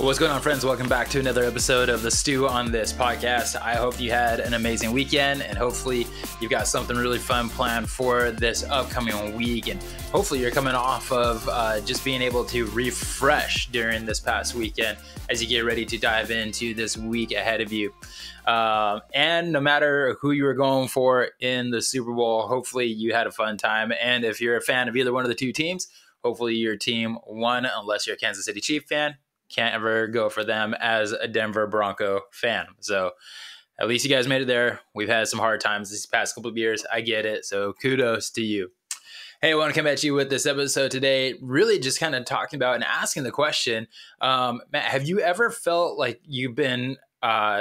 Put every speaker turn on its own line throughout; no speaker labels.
What's going on, friends? Welcome back to another episode of the Stew on This podcast. I hope you had an amazing weekend, and hopefully you've got something really fun planned for this upcoming week. And hopefully you're coming off of just being able to refresh during this past weekend as you get ready to dive into this week ahead of you. And no matter who you were going for in the Super Bowl, hopefully you had a fun time. And if you're a fan of either one of the two teams, hopefully your team won, unless you're a Kansas City Chiefs fan. Can't ever go for them as a Denver Bronco fan. So at least you guys made it there. We've had some hard times these past couple of years. I get it. So kudos to you. Hey, I want to come at you with this episode today, really just kind of talking about and asking the question, Matt, have you ever felt like you've been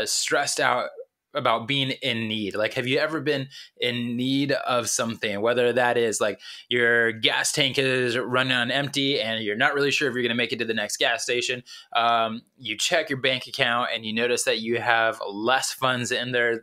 stressed out about being in need? Like, have you ever been in need of something, whether that is like your gas tank is running on empty and you're not really sure if you're going to make it to the next gas station. You check your bank account and you notice that you have less funds in there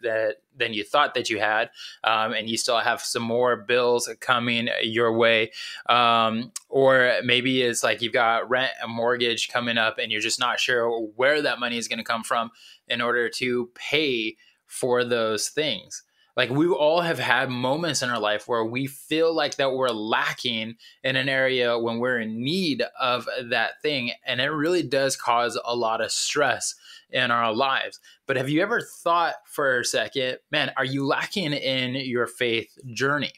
than you thought that you had, and you still have some more bills coming your way. Or maybe it's like you've got rent and mortgage coming up and you're just not sure where that money is going to come from in order to pay for those things. Like, we all have had moments in our life where we feel like that we're lacking in an area when we're in need of that thing. And it really does cause a lot of stress in our lives. But have you ever thought for a second, man, are you lacking in your faith journey?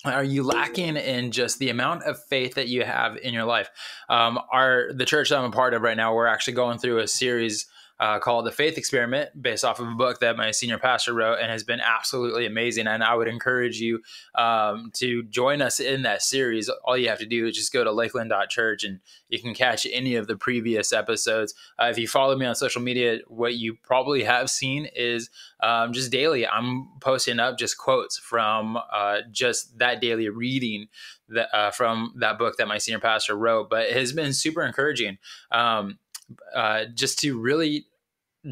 Are you lacking in just the amount of faith that you have in your life? The church that I'm a part of right now, we're actually going through a series called The Faith Experiment, based off of a book that my senior pastor wrote, and has been absolutely amazing. And I would encourage you to join us in that series. All you have to do is just go to lakeland.church and you can catch any of the previous episodes. If you follow me on social media, what you probably have seen is just daily, I'm posting up just quotes from just that daily reading from that book that my senior pastor wrote. But it has been super encouraging. Just to really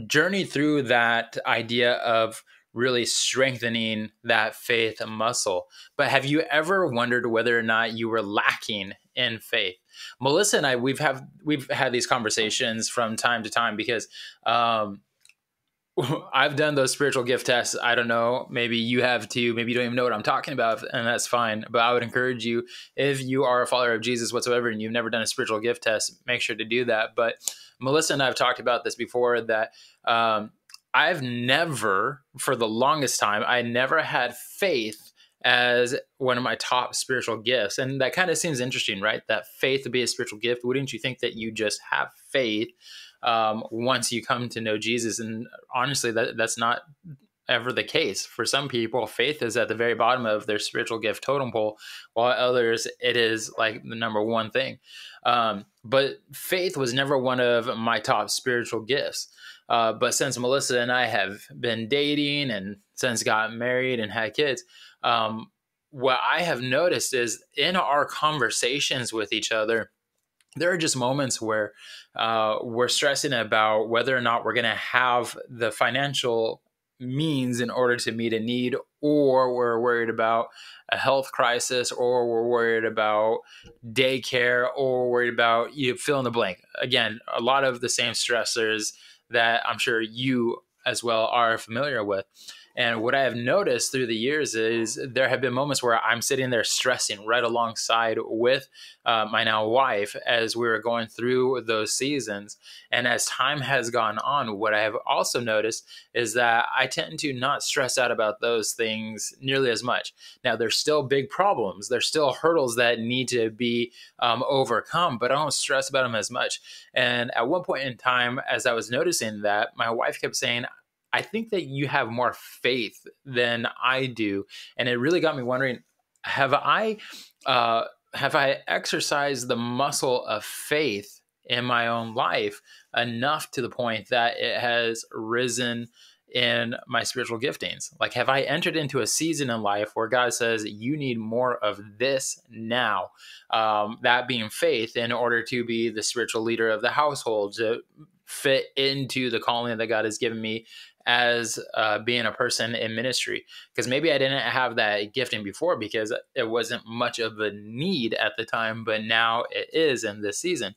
journey through that idea of really strengthening that faith muscle. But have you ever wondered whether or not you were lacking in faith? Melissa and I, we've had these conversations from time to time because I've done those spiritual gift tests. I don't know. Maybe you have too. Maybe you don't even know what I'm talking about, and that's fine. But I would encourage you, if you are a follower of Jesus whatsoever and you've never done a spiritual gift test, make sure to do that. But Melissa and I have talked about this before, that I've never, for the longest time, I never had faith as one of my top spiritual gifts. And that kind of seems interesting, right? That faith to be a spiritual gift. Wouldn't you think that you just have faith once you come to know Jesus? And honestly, that's not ever the case. For some people, faith is at the very bottom of their spiritual gift totem pole, while others, it is like the number one thing. But faith was never one of my top spiritual gifts. But since Melissa and I have been dating and since got married and had kids, what I have noticed is in our conversations with each other, there are just moments where we're stressing about whether or not we're going to have the financial means in order to meet a need, or we're worried about a health crisis, or we're worried about daycare, or we're worried about, you fill in the blank. Again, a lot of the same stressors that I'm sure you as well are familiar with. And what I have noticed through the years is there have been moments where I'm sitting there stressing right alongside with my now wife as we were going through those seasons. And as time has gone on, what I have also noticed is that I tend to not stress out about those things nearly as much. Now, there's still big problems. There's still hurdles that need to be overcome, but I don't stress about them as much. And at one point in time, as I was noticing that, my wife kept saying, I think that you have more faith than I do. And it really got me wondering, have I exercised the muscle of faith in my own life enough to the point that it has risen in my spiritual giftings? Like, have I entered into a season in life where God says, you need more of this now, that being faith, in order to be the spiritual leader of the household, to fit into the calling that God has given me as being a person in ministry? Because maybe I didn't have that gifting before because it wasn't much of a need at the time, but now it is in this season.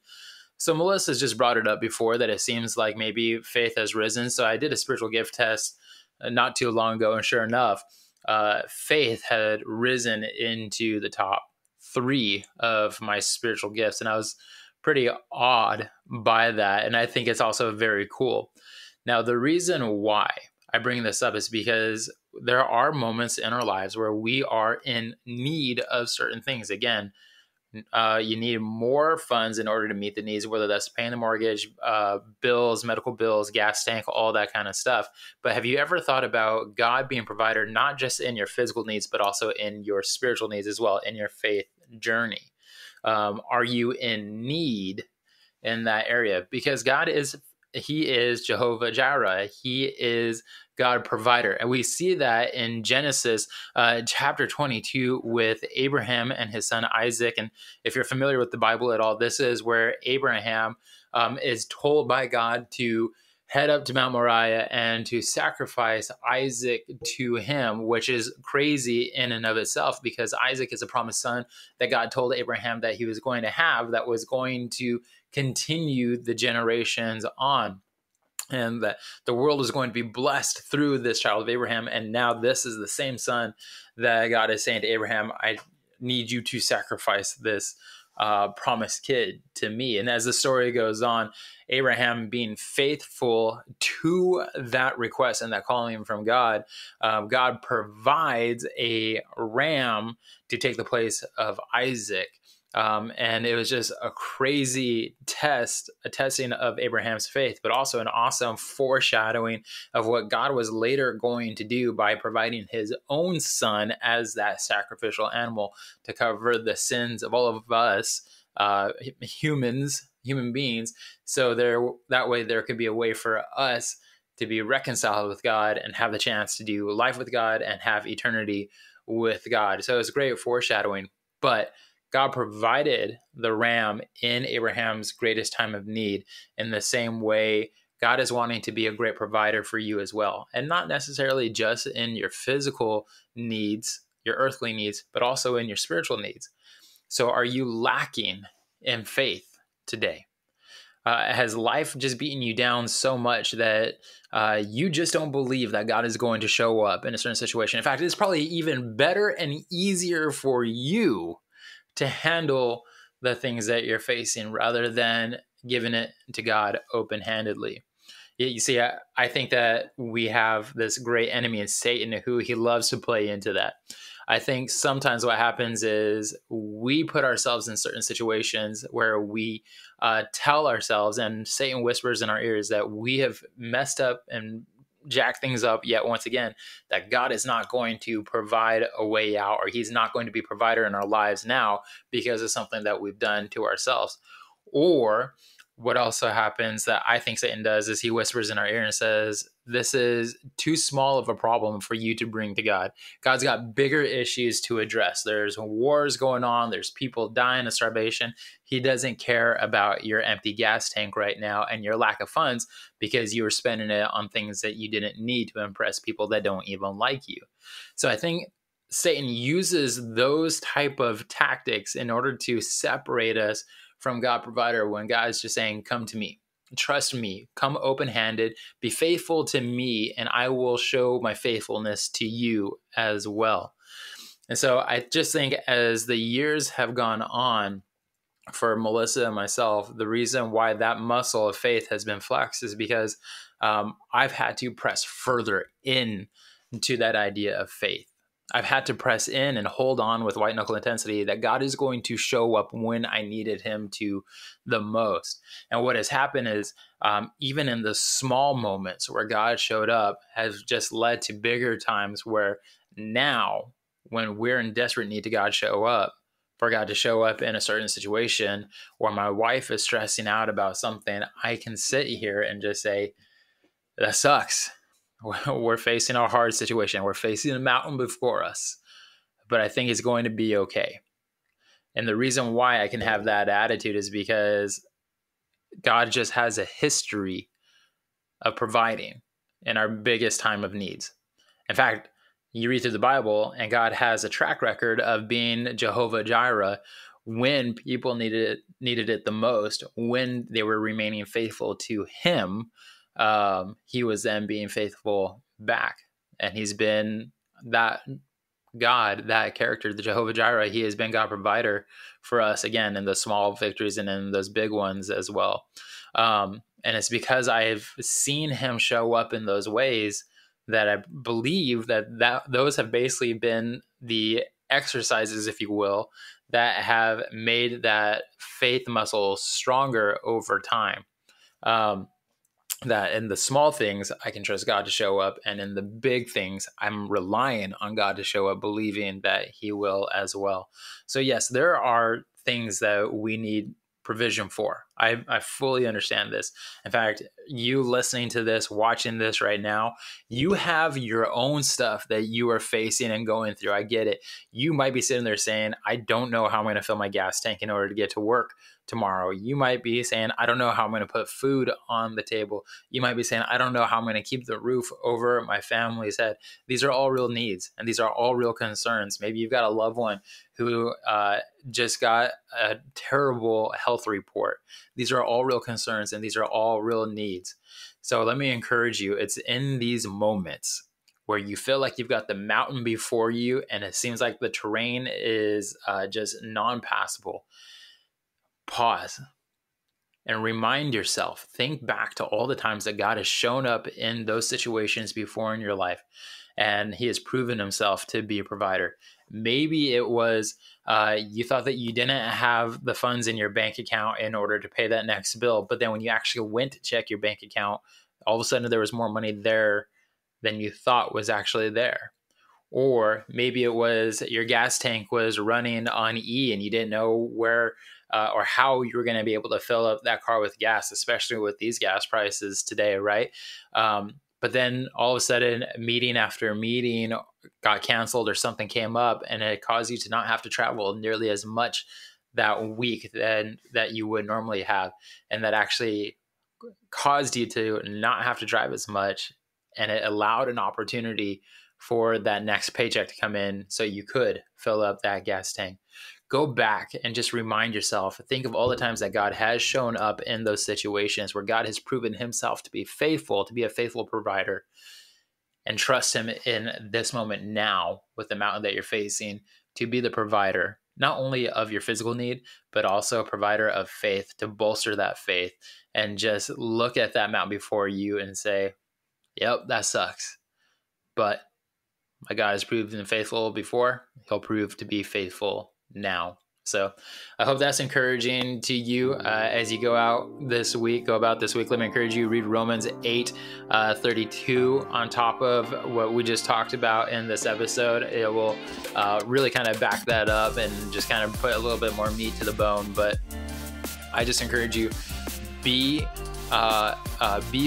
So Melissa's just brought it up before that it seems like maybe faith has risen. So I did a spiritual gift test not too long ago, and sure enough, faith had risen into the top 3 of my spiritual gifts, and I was pretty awed by that. And I think it's also very cool. Now, the reason why I bring this up is because there are moments in our lives where we are in need of certain things. Again, you need more funds in order to meet the needs, whether that's paying the mortgage, bills, medical bills, gas tank, all that kind of stuff. But have you ever thought about God being provider, not just in your physical needs, but also in your spiritual needs as well, in your faith journey? Are you in need in that area? Because He is Jehovah Jireh. He is God provider. And we see that in Genesis chapter 22 with Abraham and his son Isaac. And if you're familiar with the Bible at all, this is where Abraham is told by God to head up to Mount Moriah and to sacrifice Isaac to him, which is crazy in and of itself, because Isaac is a promised son that God told Abraham that he was going to have, that was going to continue the generations on, and that the world is going to be blessed through this child of Abraham. And now this is the same son that God is saying to Abraham, I need you to sacrifice this promised kid to me. And as the story goes on, Abraham being faithful to that request and that calling from God, God provides a ram to take the place of Isaac. And it was just a crazy a testing of Abraham's faith, but also an awesome foreshadowing of what God was later going to do by providing his own son as that sacrificial animal to cover the sins of all of us, human beings. So that way there could be a way for us to be reconciled with God and have the chance to do life with God and have eternity with God. So it's great foreshadowing, but God provided the ram in Abraham's greatest time of need. In the same way, God is wanting to be a great provider for you as well. And not necessarily just in your physical needs, your earthly needs, but also in your spiritual needs. So are you lacking in faith today? Has life just beaten you down so much that you just don't believe that God is going to show up in a certain situation? In fact, it's probably even better and easier for you to handle the things that you're facing rather than giving it to God open-handedly. You see, I think that we have this great enemy in Satan who he loves to play into that. I think sometimes what happens is we put ourselves in certain situations where we tell ourselves, and Satan whispers in our ears, that we have messed up and jack things up yet once again, that God is not going to provide a way out, or he's not going to be provider in our lives now because of something that we've done to ourselves. Or what also happens that I think Satan does is he whispers in our ear and says, this is too small of a problem for you to bring to God. God's got bigger issues to address. There's wars going on. There's people dying of starvation. He doesn't care about your empty gas tank right now and your lack of funds because you were spending it on things that you didn't need to impress people that don't even like you. So I think Satan uses those type of tactics in order to separate us from God provider, when God is just saying, come to me, trust me, come open-handed, be faithful to me, and I will show my faithfulness to you as well. And so I just think as the years have gone on for Melissa and myself, the reason why that muscle of faith has been flexed is because I've had to press further into that idea of faith. I've had to press in and hold on with white knuckle intensity that God is going to show up when I needed him to the most. And what has happened is even in the small moments where God showed up has just led to bigger times where now when we're in desperate need to God show up, for God to show up in a certain situation, or my wife is stressing out about something, I can sit here and just say, that sucks. We're facing a hard situation. We're facing a mountain before us, but I think it's going to be okay. And the reason why I can have that attitude is because God just has a history of providing in our biggest time of needs. In fact, you read through the Bible and God has a track record of being Jehovah Jireh when people needed needed it the most, when they were remaining faithful to him, he was then being faithful back. And he's been that God, that character, the Jehovah Jireh. He has been God provider for us, again, in the small victories and in those big ones as well. And it's because I've seen him show up in those ways that I believe that those have basically been the exercises, if you will, that have made that faith muscle stronger over time. That in the small things, I can trust God to show up. And in the big things, I'm relying on God to show up, believing that he will as well. So yes, there are things that we need provision for. I fully understand this. In fact, you listening to this, watching this right now, you have your own stuff that you are facing and going through. I get it. You might be sitting there saying, I don't know how I'm going to fill my gas tank in order to get to work tomorrow. You might be saying, I don't know how I'm going to put food on the table. You might be saying, I don't know how I'm going to keep the roof over my family's head. These are all real needs, and these are all real concerns. Maybe you've got a loved one who just got a terrible health report. These are all real concerns, and these are all real needs. So let me encourage you. It's in these moments where you feel like you've got the mountain before you, and it seems like the terrain is just non-passable. Pause and remind yourself, think back to all the times that God has shown up in those situations before in your life, and he has proven himself to be a provider. Maybe it was you thought that you didn't have the funds in your bank account in order to pay that next bill, but then when you actually went to check your bank account, all of a sudden there was more money there than you thought was actually there. Or maybe it was your gas tank was running on E and you didn't know where or how you were going to be able to fill up that car with gas, especially with these gas prices today, right? But then all of a sudden, meeting after meeting got canceled or something came up, and it caused you to not have to travel nearly as much that week than that you would normally have. And that actually caused you to not have to drive as much. And it allowed an opportunity for that next paycheck to come in so you could fill up that gas tank. Go back and just remind yourself, think of all the times that God has shown up in those situations where God has proven himself to be faithful, to be a faithful provider, and trust him in this moment now with the mountain that you're facing to be the provider, not only of your physical need, but also a provider of faith to bolster that faith, and just look at that mountain before you and say, yep, that sucks. But my God has proven faithful before. He'll prove to be faithful now. So I hope that's encouraging to you as you go about this week. Let me encourage you, read Romans 8:32 on top of what we just talked about in this episode. It will really kind of back that up and just kind of put a little bit more meat to the bone. But I just encourage you, be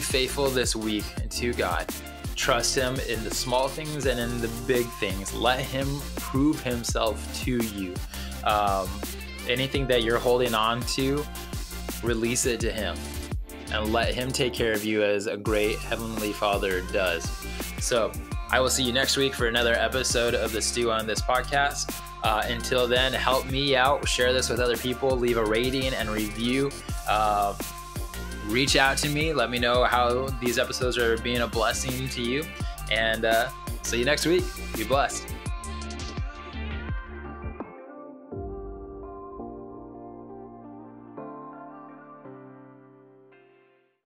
faithful this week to God. Trust him in the small things and in the big things. Let him prove himself to you. Anything that you're holding on to, release it to him and let him take care of you as a great Heavenly Father does. So I will see you next week for another episode of the Stew on This podcast. Until then, help me out, share this with other people, leave a rating and review. Reach out to me. Let me know how these episodes are being a blessing to you. And see you next week. Be blessed.